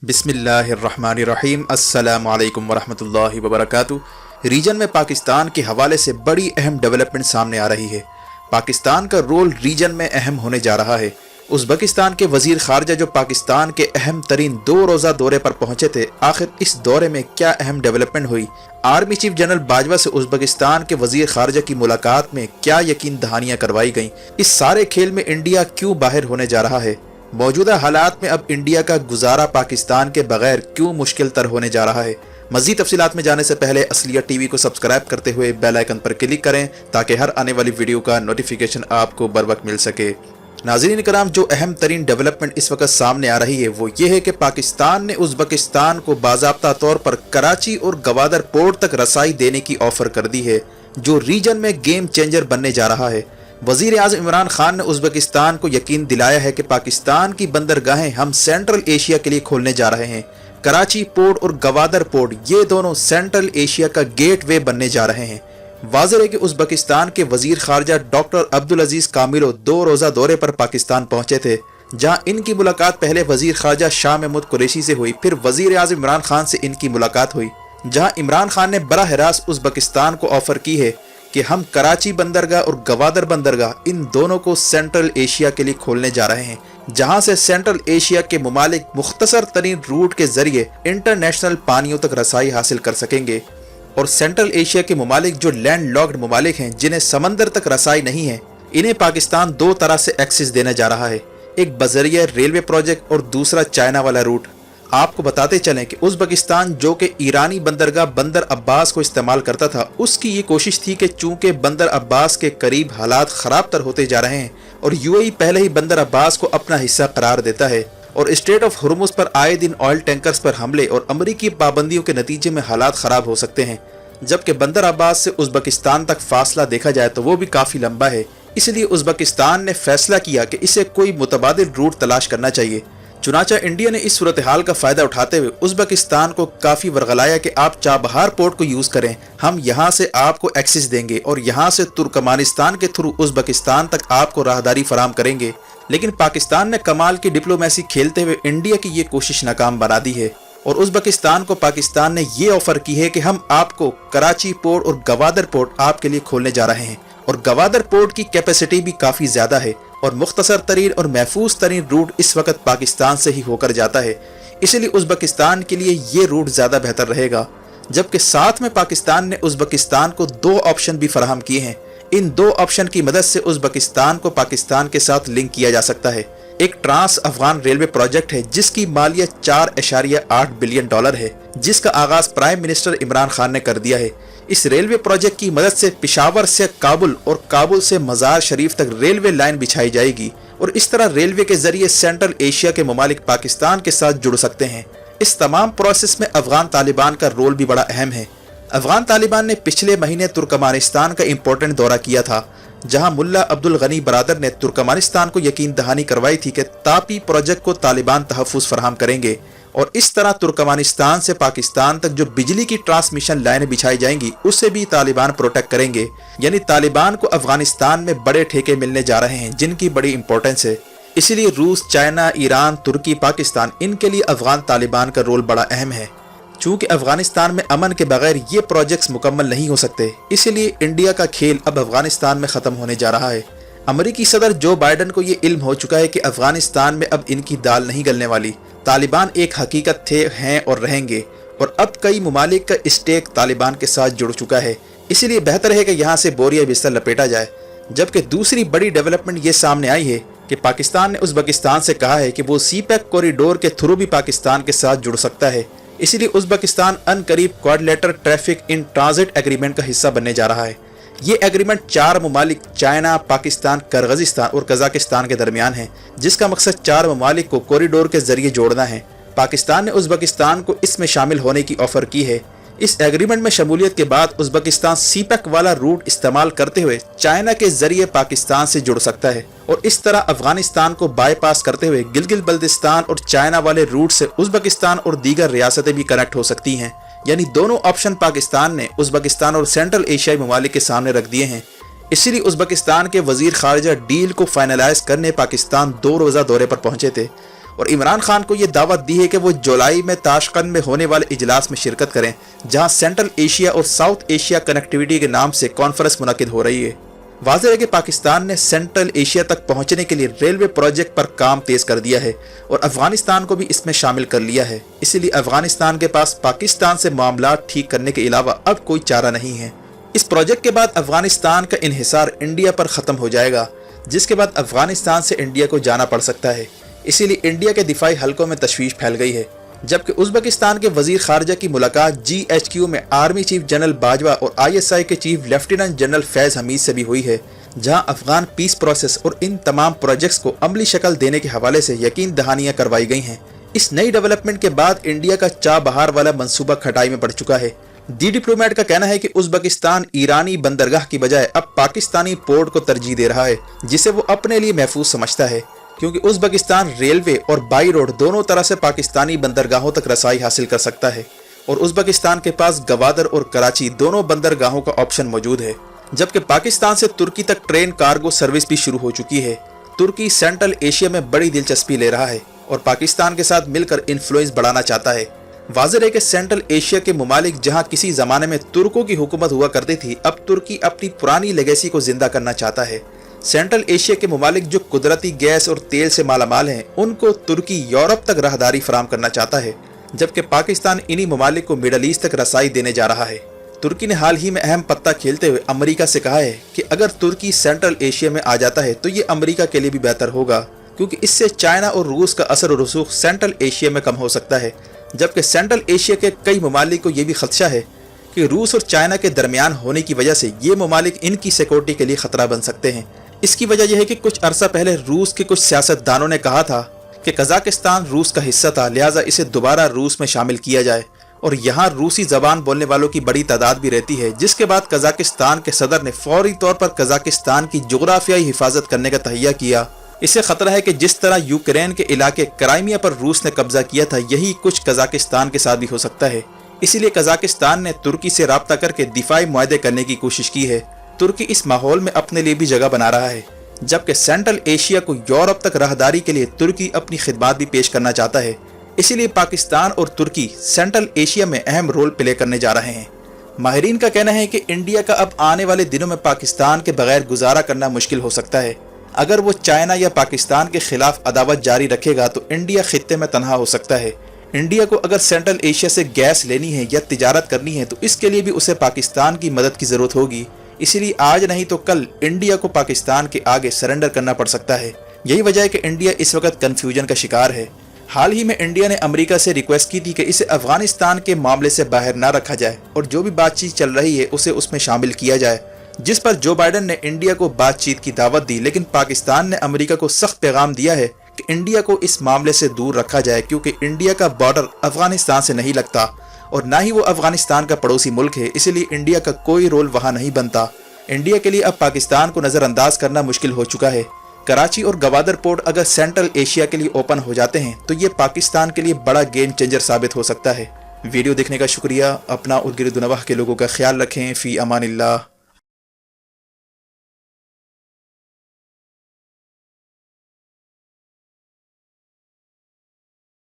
बिस्मिल्लाहिर्रहमानिर्रहीम अस्सलामु अलैकुम वरहमतुल्लाहि वबरकातुहू। रीजन में पाकिस्तान के हवाले से बड़ी अहम डेवलपमेंट सामने आ रही है। पाकिस्तान का रोल रीजन में अहम होने जा रहा है। उज़्बेकिस्तान के वजीर खारजा जो पाकिस्तान के अहम तरीन 2 रोज़ा दौरे पर पहुंचे थे, आखिर इस दौरे में क्या अहम डेवलपमेंट हुई? आर्मी चीफ जनरल बाजवा से उज़्बेकिस्तान के वजीर खारजा की मुलाकात में क्या यकीन दहानियां करवाई गईं? इस सारे खेल में इंडिया क्यों बाहर होने जा रहा है? मौजूदा हालात में अब इंडिया का गुजारा पाकिस्तान के बगैर क्यों मुश्किल तर होने जा रहा है? मज़ीद तफसीलात में जाने से पहले असलियत टीवी को सब्सक्राइब करते हुए बेल आइकन पर क्लिक करें ताकि हर आने वाली वीडियो का नोटिफिकेशन आपको बर वक्त मिल सके। नाज़रीन कराम, जो अहम तरीन डेवलपमेंट इस वक्त सामने आ रही है वो ये है कि पाकिस्तान ने उज़्बेकिस्तान को बाज़ाब्ता तौर पर कराची और गवादर पोर्ट तक रसाई देने की ऑफर कर दी है, जो रीजन में गेम चेंजर बनने जा रहा है। वज़ीर आज़म इमरान खान ने उज़्बेकिस्तान को यकीन दिलाया है कि पाकिस्तान की बंदरगाहें हम सेंट्रल एशिया के लिए खोलने जा रहे हैं। कराची पोर्ट और गवादर पोर्ट ये दोनों सेंट्रल एशिया का गेट वे बनने जा रहे हैं। वाज़ेह है कि उज़्बेकिस्तान के वज़ीर खारजा डॉक्टर अब्दुल अजीज़ कामिलो 2 रोज़ा दौरे पर पाकिस्तान पहुंचे थे, जहां इनकी मुलाकात पहले वज़ीर खारजा शाह महमूद कुरैशी से हुई, फिर वज़ीर आज़म इमरान खान से इनकी मुलाकात हुई, जहां इमरान खान ने बराह रास्त उज़्बेकिस्तान को ऑफर की है कि हम कराची बंदरगाह और गवादर बंदरगाह इन दोनों को सेंट्रल एशिया के लिए खोलने जा रहे हैं, जहां से सेंट्रल एशिया के मुमालिक मुख्तसर तरीन रूट के जरिए इंटरनेशनल पानियों तक रसाई हासिल कर सकेंगे। और सेंट्रल एशिया के मुमालिक जो लैंड लॉक्ड मुमालिक हैं, जिन्हें समंदर तक रसाई नहीं है, इन्हें पाकिस्तान 2 तरह से एक्सेस देने जा रहा है, एक बजरिया रेलवे प्रोजेक्ट और दूसरा चाइना वाला रूट। आपको बताते चलें कि उज़्बेकिस्तान जो कि ईरानी बंदरगाह बंदर अब्बास को इस्तेमाल करता था, उसकी ये कोशिश थी कि चूंकि बंदर अब्बास के करीब हालात ख़राब तर होते जा रहे हैं और यूएई पहले ही बंदर अब्बास को अपना हिस्सा करार देता है और स्ट्रेट ऑफ हुर्मुज़ पर आए दिन ऑयल टैंकर्स पर हमले और अमरीकी पाबंदियों के नतीजे में हालात ख़राब हो सकते हैं, जबकि बंदर अब्बास से उज़्बेकिस्तान तक फासला देखा जाए तो वो भी काफ़ी लंबा है। इसलिए उज़्बेकिस्तान ने फैसला किया कि इसे कोई मुतबादिल रूट तलाश करना चाहिए। चुनाचा इंडिया ने इस सूरत हाल का फ़ायदा उठाते हुए उज़्बेकिस्तान को काफ़ी वर्गलाया कि आप चाबहार पोर्ट को यूज़ करें, हम यहाँ से आपको एक्सेस देंगे और यहाँ से तुर्कमानिस्तान के थ्रू उज़्बेकिस्तान तक आपको राहदारी फराम करेंगे। लेकिन पाकिस्तान ने कमाल की डिप्लोमेसी खेलते हुए इंडिया की ये कोशिश नाकाम बना दी है और उज़्बेकिस्तान को पाकिस्तान ने ये ऑफ़र की है कि हम आपको कराची पोर्ट और गवादर पोर्ट आपके लिए खोलने जा रहे हैं और गवादर पोर्ट की कैपेसिटी भी काफ़ी ज़्यादा है और मुख्तसर तरीन और महफूज तरीन रूट इस वक्त पाकिस्तान से ही होकर जाता है, इसलिए उज़्बेकिस्तान के लिए ये रूट ज़्यादा बेहतर रहेगा। जबकि साथ में पाकिस्तान ने उज़्बेकिस्तान को 2 ऑप्शन भी फराहम किए हैं। इन 2 ऑप्शन की मदद से उज़्बेकिस्तान को पाकिस्तान के साथ लिंक किया जा सकता है। एक ट्रांस अफगान रेलवे प्रोजेक्ट है जिसकी मालियत $4.8 बिलियन है, जिसका आगाज प्राइम मिनिस्टर इमरान खान ने कर दिया है। इस रेलवे प्रोजेक्ट की मदद से पिशावर से काबुल और काबुल से मज़ार शरीफ तक रेलवे लाइन बिछाई जाएगी और इस तरह रेलवे के जरिए सेंट्रल एशिया के ममालिक पाकिस्तान के साथ जुड़ सकते हैं। इस तमाम प्रोसेस में अफगान तालिबान का रोल भी बड़ा अहम है। अफगान तालिबान ने पिछले महीने तुर्कमानिस्तान का इम्पोर्टेंट दौरा किया था, जहां मुल्ला अब्दुल गनी बरादर ने तुर्कमानिस्तान को यकीन दहानी करवाई थी कि तापी प्रोजेक्ट को तालिबान तहफ़्फ़ुज़ फराहम करेंगे और इस तरह तुर्कमानिस्तान से पाकिस्तान तक जो बिजली की ट्रांसमिशन लाइनें बिछाई जाएंगी उसे भी तालिबान प्रोटेक्ट करेंगे। यानी तालिबान को अफगानिस्तान में बड़े ठेके मिलने जा रहे हैं जिनकी बड़ी इंपॉर्टेंस है। इसीलिए रूस, चाइना, ईरान, तुर्की, पाकिस्तान, इनके लिए अफगान तालिबान का रोल बड़ा अहम है। चूँकि अफगानिस्तान में अमन के बगैर ये प्रोजेक्ट्स मुकम्मल नहीं हो सकते, इसीलिए इंडिया का खेल अब अफगानिस्तान में ख़त्म होने जा रहा है। अमरीकी सदर जो बाइडन को ये इल्म हो चुका है कि अफगानिस्तान में अब इनकी दाल नहीं गलने वाली। तालिबान एक हकीकत थे, हैं और रहेंगे और अब कई मुमालिक का स्टेक तालिबान के साथ जुड़ चुका है। इसीलिए बेहतर है कि यहाँ से बोरिया बिस्तर लपेटा जाए। जबकि दूसरी बड़ी डेवलपमेंट ये सामने आई है कि पाकिस्तान ने उज़्बेकिस्तान से कहा है कि वो सीपैक कॉरिडोर के थ्रू भी पाकिस्तान के साथ जुड़ सकता है। इसीलिए उज़्बेकिस्तान अनकरीब quadrilateral traffic in transit agreement का हिस्सा बनने जा रहा है। ये एग्रीमेंट 4 ममालिक चाइना, पाकिस्तान, किर्गिज़स्तान और कज़ाकिस्तान के दरमियान है, जिसका मकसद 4 ममालिक को कॉरिडोर के जरिए जोड़ना है। पाकिस्तान ने उज़्बेकिस्तान को इसमें शामिल होने की ऑफ़र की है। इस एग्रीमेंट में शमूलियत के बाद उज़्बेकिस्तान सीपैक वाला रूट इस्तेमाल करते हुए चाइना के जरिए पाकिस्तान से जुड़ सकता है और इस तरह अफगानिस्तान को बाईपास करते हुए गिलगित बल्तिस्तान और चाइना वाले रूट से उज़्बेकिस्तान और दीगर रियासतें भी कनेक्ट हो सकती हैं। यानी दोनों ऑप्शन पाकिस्तान ने उज़्बेकिस्तान और सेंट्रल एशियाई ममालिक के सामने रख दिए हैं। इसीलिए उज़्बेकिस्तान के वजीर खारजा डील को फाइनलाइज करने पाकिस्तान 2 रोज़ा दौरे पर पहुंचे थे اور عمران خان کو یہ دعوت دی ہے کہ وہ جولائی میں تاشقند میں ہونے والے اجلاس میں شرکت کریں، جہاں سینٹرل ایشیا اور ساؤتھ ایشیا کنیکٹیویٹی کے نام سے کانفرنس منعقد ہو رہی ہے۔ واضح ہے کہ پاکستان نے سینٹرل ایشیا تک پہنچنے کے لیے ریلوے پروجیکٹ پر کام تیز کر دیا ہے اور افغانستان کو بھی اس میں شامل کر لیا ہے، اسی لیے افغانستان کے پاس پاکستان سے معاملات ٹھیک کرنے کے علاوہ اب کوئی چارہ نہیں ہے۔ اس پروجیکٹ کے بعد افغانستان کا انحصار انڈیا پر ختم ہو جائے گا، جس کے بعد افغانستان سے انڈیا کو جانا پڑ سکتا ہے، اسی لیے انڈیا کے دفاعی حلقوں میں تشویش پھیل گئی ہے۔ جبکہ ازبکستان کے وزیر خارجہ کی ملاقات GHQ میں آرمی چیف جنرل باجوہ اور ISI کے چیف لیفٹیننٹ جنرل فیض حمید سے بھی ہوئی ہے، جہاں افغان پیس پروسیس اور ان تمام پروجیکٹس کو عملی شکل دینے کے حوالے سے یقین دہانیاں کروائی گئی ہیں۔ اس نئی ڈیولپمنٹ کے بعد انڈیا کا چاہ بہار والا منصوبہ کھٹائی میں پڑ چکا ہے۔ دی ڈپلومیٹ کا کہنا ہے کہ ازبکستان ایرانی بندرگاہ کی بجائے اب پاکستانی پورٹ کو ترجیح دے رہا ہے، جسے وہ اپنے لیے محفوظ سمجھتا ہے، کیونکہ ازبکستان ریلوے اور بائی روڈ دونوں طرح سے پاکستانی بندرگاہوں تک رسائی حاصل کر سکتا ہے، اور ازبکستان کے پاس گوادر اور کراچی دونوں بندرگاہوں کا آپشن موجود ہے۔ جبکہ پاکستان سے ترکی تک ٹرین کارگو سروس بھی شروع ہو چکی ہے۔ ترکی سینٹرل ایشیا میں بڑی دلچسپی لے رہا ہے اور پاکستان کے ساتھ مل کر انفلوئنس بڑھانا چاہتا ہے۔ واضح ہے کہ سینٹرل ایشیا کے ممالک جہاں کسی زمانے میں ترکوں کی حکومت ہوا کرتی تھی، اب ترکی اپنی پرانی لیگیسی کو زندہ کرنا چاہتا ہے۔ سینٹرل ایشیا کے ممالک جو قدرتی گیس اور تیل سے مالا مال ہیں، ان کو ترکی یورپ تک راہداری فراہم کرنا چاہتا ہے، جبکہ پاکستان انہی ممالک کو مڈل ایسٹ تک رسائی دینے جا رہا ہے۔ ترکی نے حال ہی میں اہم پتہ کھیلتے ہوئے امریکہ سے کہا ہے کہ اگر ترکی سینٹرل ایشیا میں آ جاتا ہے تو یہ امریکہ کے لیے بھی بہتر ہوگا، کیونکہ اس سے چائنا اور روس کا اثر و رسوخ سینٹرل ایشیا میں کم ہو سکتا ہے۔ جبکہ سینٹرل ایشیا کے کئی ممالک کو یہ بھی خدشہ ہے کہ روس اور چائنا کے درمیان ہونے کی وجہ سے یہ ممالک ان کی سیکورٹی کے لیے خطرہ بن سکتے ہیں۔ اس کی وجہ یہ ہے کہ کچھ عرصہ پہلے روس کے کچھ سیاست دانوں نے کہا تھا کہ قزاقستان روس کا حصہ تھا، لہٰذا اسے دوبارہ روس میں شامل کیا جائے، اور یہاں روسی زبان بولنے والوں کی بڑی تعداد بھی رہتی ہے، جس کے بعد قزاقستان کے صدر نے فوری طور پر قزاقستان کی جغرافیائی حفاظت کرنے کا تہیہ کیا۔ اس سے خطرہ ہے کہ جس طرح یوکرین کے علاقے کرائمیا پر روس نے قبضہ کیا تھا، یہی کچھ قزاقستان کے ساتھ بھی ہو سکتا ہے۔ اسی لیے قزاقستان نے ترکی سے رابطہ کر کے دفاعی معاہدے کرنے کی کوشش کی ہے۔ ترکی اس ماحول میں اپنے لیے بھی جگہ بنا رہا ہے، جبکہ سینٹرل ایشیا کو یورپ تک راہداری کے لیے ترکی اپنی خدمات بھی پیش کرنا چاہتا ہے۔ اسی لیے پاکستان اور ترکی سینٹرل ایشیا میں اہم رول پلے کرنے جا رہے ہیں۔ ماہرین کا کہنا ہے کہ انڈیا کا اب آنے والے دنوں میں پاکستان کے بغیر گزارا کرنا مشکل ہو سکتا ہے۔ اگر وہ چائنا یا پاکستان کے خلاف عداوت جاری رکھے گا تو انڈیا خطے میں تنہا ہو سکتا ہے۔ انڈیا کو اگر سینٹرل ایشیا سے گیس لینی ہے یا تجارت کرنی ہے تو اس کے لیے بھی اسے پاکستان کی مدد کی ضرورت ہوگی، اسی لیے آج نہیں تو کل انڈیا کو پاکستان کے آگے سرنڈر کرنا پڑ سکتا ہے۔ یہی وجہ ہے کہ انڈیا اس وقت کنفیوژن کا شکار ہے۔ حال ہی میں انڈیا نے امریکہ سے ریکویسٹ کی تھی کہ اسے افغانستان کے معاملے سے باہر نہ رکھا جائے اور جو بھی بات چیت چل رہی ہے اسے اس میں شامل کیا جائے، جس پر جو بائیڈن نے انڈیا کو بات چیت کی دعوت دی، لیکن پاکستان نے امریکہ کو سخت پیغام دیا ہے کہ انڈیا کو اس معاملے سے دور رکھا جائے، کیونکہ انڈیا کا بارڈر افغانستان سے نہیں لگتا اور نہ ہی وہ افغانستان کا پڑوسی ملک ہے، اسی لیے انڈیا کا کوئی رول وہاں نہیں بنتا۔ انڈیا کے لیے اب پاکستان کو نظر انداز کرنا مشکل ہو چکا ہے۔ کراچی اور گوادر پورٹ اگر سینٹرل ایشیا کے لیے اوپن ہو جاتے ہیں تو یہ پاکستان کے لیے بڑا گیم چینجر ثابت ہو سکتا ہے۔ ویڈیو دیکھنے کا شکریہ۔ اپنا اور گرد و نواح کے لوگوں کا خیال رکھیں۔ فی امان اللہ۔